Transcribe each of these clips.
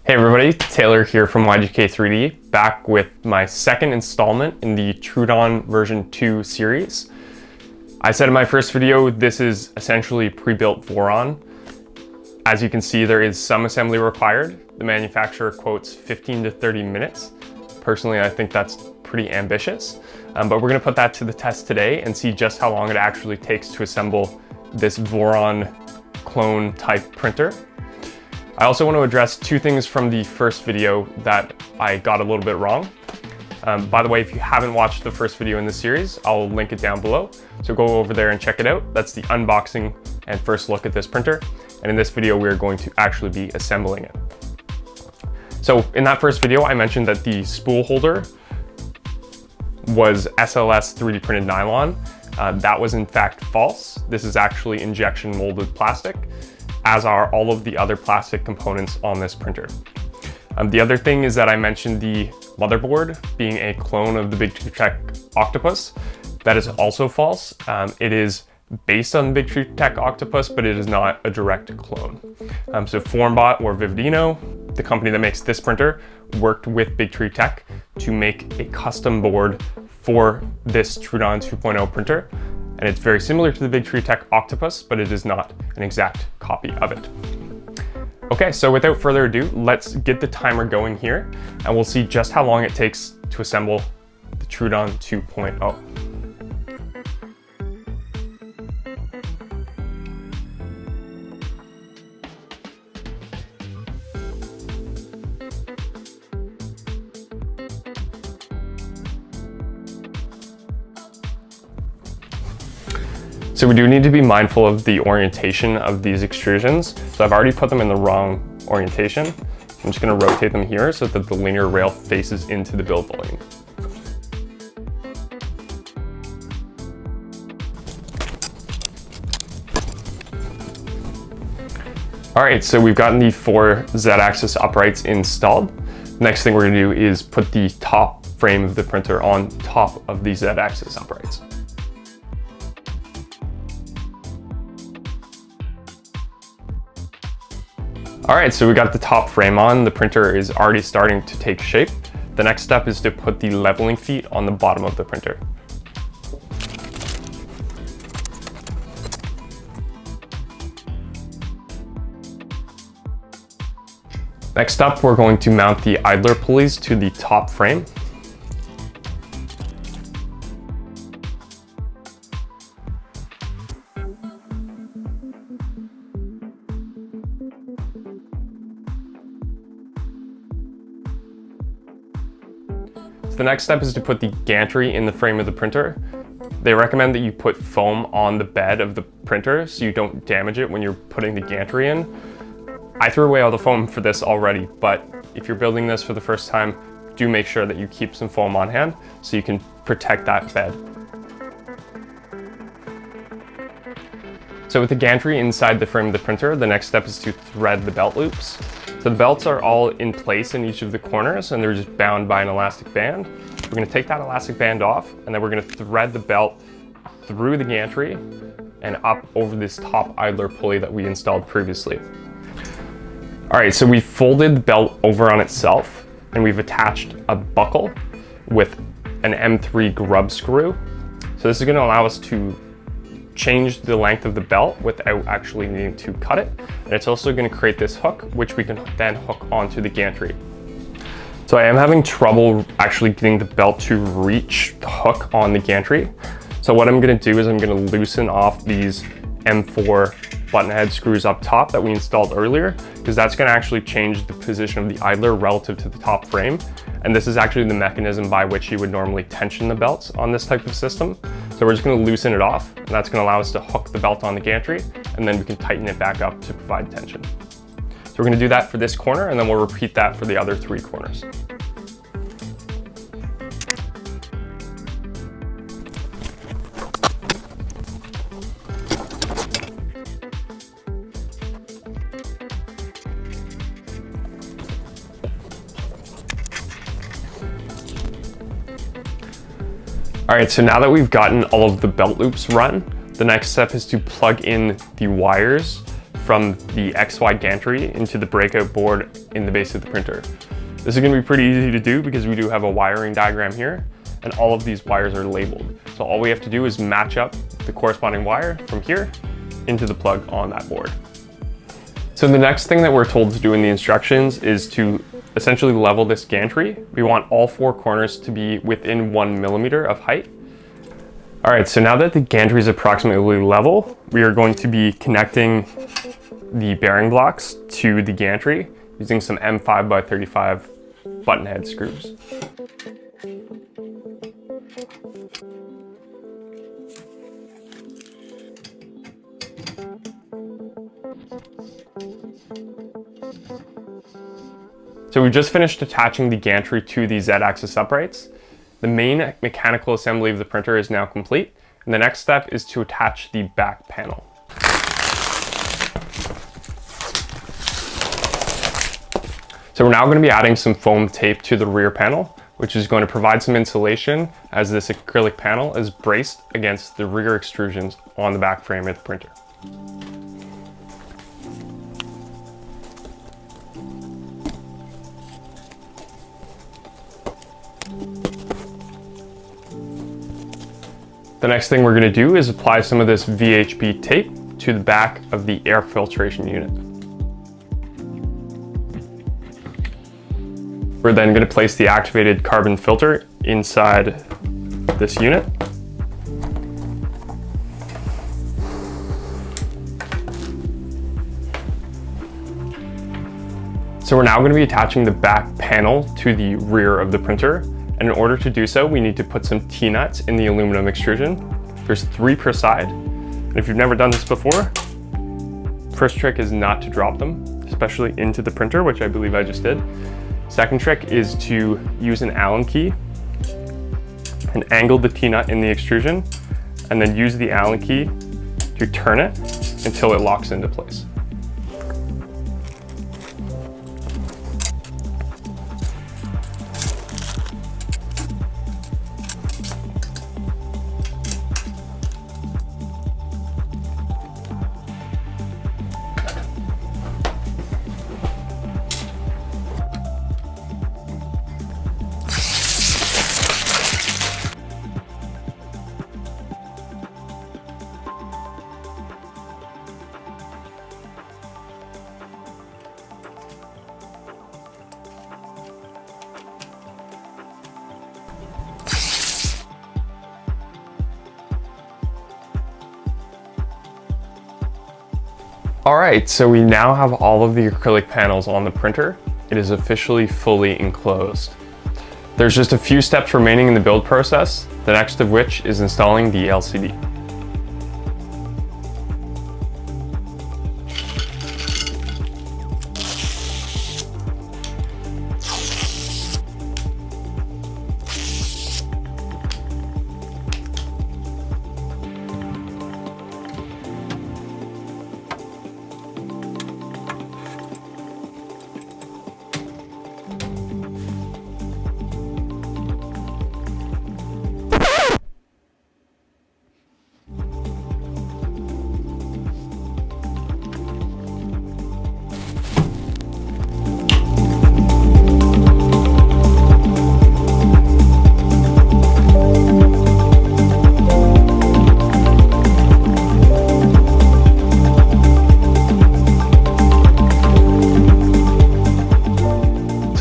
Hey everybody, Taylor here from YGK3D, back with my second installment in the Troodon version 2 series. I said in my first video, this is essentially pre-built Voron. As you can see, there is some assembly required. The manufacturer quotes 15 to 30 minutes. Personally, I think that's pretty ambitious, but we're gonna put that to the test today and see just how long it actually takes to assemble this Voron clone type printer. I also want to address two things from the first video that I got a little bit wrong. By the way, if you haven't watched the first video in this series, I'll link it down below. So go over there and check it out. That's the unboxing and first look at this printer. And in this video, we're going to actually be assembling it. So in that first video, I mentioned that the spool holder was SLS 3D printed nylon. That was in fact false. This is actually injection molded plastic, as are all of the other plastic components on this printer. The other thing is that I mentioned the motherboard being a clone of the Big Tree Tech Octopus. That is also false. It is based on the Big Tree Tech Octopus, but it is not a direct clone. So Formbot or Vivedino, the company that makes this printer, worked with Big Tree Tech to make a custom board for this Troodon 2.0 printer. And it's very similar to the Big Tree Tech Octopus, but it is not an exact copy of it. Okay, so without further ado, let's get the timer going here, and we'll see just how long it takes to assemble the Troodon 2.0. So we do need to be mindful of the orientation of these extrusions. So I've already put them in the wrong orientation. I'm just going to rotate them here so that the linear rail faces into the build volume. All right, so we've gotten the 4 Z-axis uprights installed. Next thing we're going to do is put the top frame of the printer on top of the Z-axis uprights. All right, so we got the top frame on. The printer is already starting to take shape. The next step is to put the leveling feet on the bottom of the printer. Next up, we're going to mount the idler pulleys to the top frame. So the next step is to put the gantry in the frame of the printer. They recommend that you put foam on the bed of the printer so you don't damage it when you're putting the gantry in. I threw away all the foam for this already, but if you're building this for the first time, do make sure that you keep some foam on hand so you can protect that bed. So with the gantry inside the frame of the printer, the next step is to thread the belt loops. So the belts are all in place in each of the corners and they're just bound by an elastic band. We're going to take that elastic band off and then we're going to thread the belt through the gantry and up over this top idler pulley that we installed previously. All right, so we folded the belt over on itself and we've attached a buckle with an M3 grub screw. So this is going to allow us to change the length of the belt without actually needing to cut it. And it's also going to create this hook, which we can then hook onto the gantry. So I am having trouble actually getting the belt to reach the hook on the gantry. So what I'm going to do is I'm going to loosen off these M4 button head screws up top that we installed earlier, because that's going to actually change the position of the idler relative to the top frame. And this is actually the mechanism by which you would normally tension the belts on this type of system. So we're just going to loosen it off, and that's going to allow us to hook the belt on the gantry, and then we can tighten it back up to provide tension. So we're going to do that for this corner, and then we'll repeat that for the other 3 corners. All right, so now that we've gotten all of the belt loops run, the next step is to plug in the wires from the XY gantry into the breakout board in the base of the printer. This is going to be pretty easy to do because we do have a wiring diagram here, and all of these wires are labeled. So all we have to do is match up the corresponding wire from here into the plug on that board. So the next thing that we're told to do in the instructions is to essentially level this gantry. We want all four corners to be within 1 millimeter of height. All right, so now that the gantry is approximately level, we are going to be connecting the bearing blocks to the gantry using some M5x35 button head screws. So we just finished attaching the gantry to the Z-axis uprights. The main mechanical assembly of the printer is now complete, and the next step is to attach the back panel. So we're now going to be adding some foam tape to the rear panel, which is going to provide some insulation as this acrylic panel is braced against the rear extrusions on the back frame of the printer. The next thing we're going to do is apply some of this VHP tape to the back of the air filtration unit. We're then going to place the activated carbon filter inside this unit. So we're now going to be attaching the back panel to the rear of the printer. And in order to do so, we need to put some T-nuts in the aluminum extrusion. There's 3 per side. And if you've never done this before, first trick is not to drop them, especially into the printer, which I believe I just did. Second trick is to use an Allen key and angle the T-nut in the extrusion, and then use the Allen key to turn it until it locks into place. All right, so we now have all of the acrylic panels on the printer. It is officially fully enclosed. There's just a few steps remaining in the build process, the next of which is installing the LCD.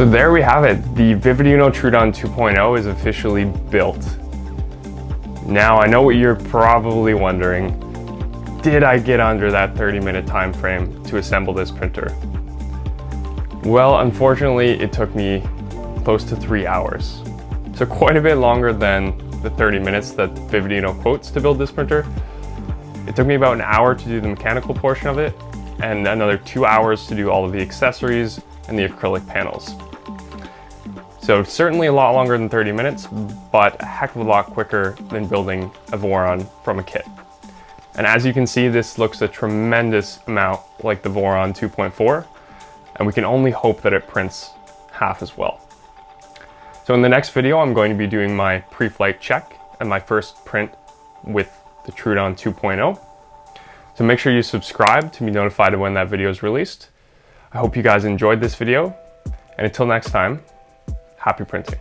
So there we have it. The Vivedino Troodon 2.0 is officially built. Now I know what you're probably wondering. Did I get under that 30-minute time frame to assemble this printer? Well, unfortunately, it took me close to 3 hours. So quite a bit longer than the 30 minutes that Vivedino quotes to build this printer. It took me about an hour to do the mechanical portion of it, and another 2 hours to do all of the accessories and the acrylic panels. So certainly a lot longer than 30 minutes, but a heck of a lot quicker than building a Voron from a kit. And as you can see, this looks a tremendous amount like the Voron 2.4, and we can only hope that it prints half as well. So in the next video, I'm going to be doing my pre-flight check and my first print with the Troodon 2.0. So make sure you subscribe to be notified of when that video is released. I hope you guys enjoyed this video, and until next time, happy printing.